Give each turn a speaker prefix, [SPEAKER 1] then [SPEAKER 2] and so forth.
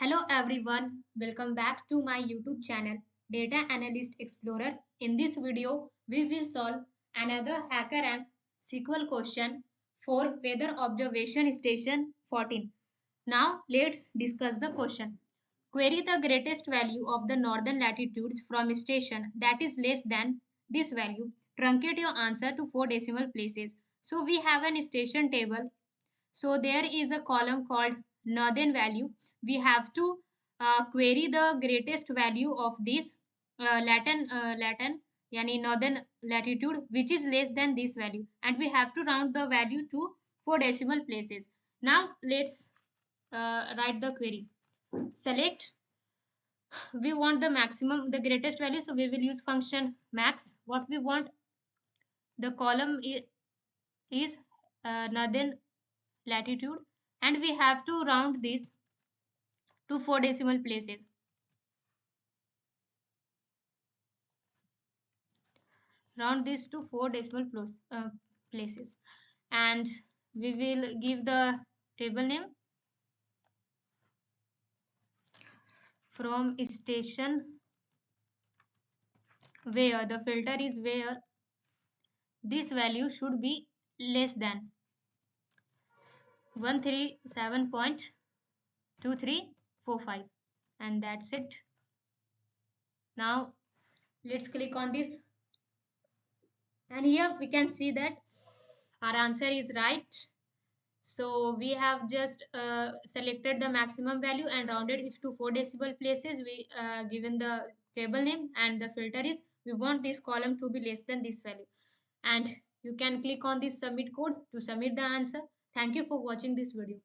[SPEAKER 1] Hello everyone, welcome back to my YouTube channel Data Analyst Explorer. In this video, we will solve another HackerRank SQL question for Weather Observation Station 14. Now let's discuss the question. Query the greatest value of the northern latitudes from a station that is less than this value. Truncate your answer to 4 decimal places. So we have an station table, so there is a column called northern value. We have to query the greatest value of this Latin yani northern latitude which is less than this value, and we have to round the value to 4 decimal places. Now let's write the query. Select, we want the maximum, the greatest value, so we will use function max. What we want, the column is northern latitude, and we have to round this to 4 decimal places. Round this to 4 decimal places, and we will give the table name from station where the filter is where this value should be less than 137.2345, and that's it. Now let's click on this, and here we can see that our answer is right. So we have just selected the maximum value and rounded it to 4 decimal places. We given the table name, and the filter is we want this column to be less than this value. And you can click on this submit code to submit the answer. Thank you for watching this video.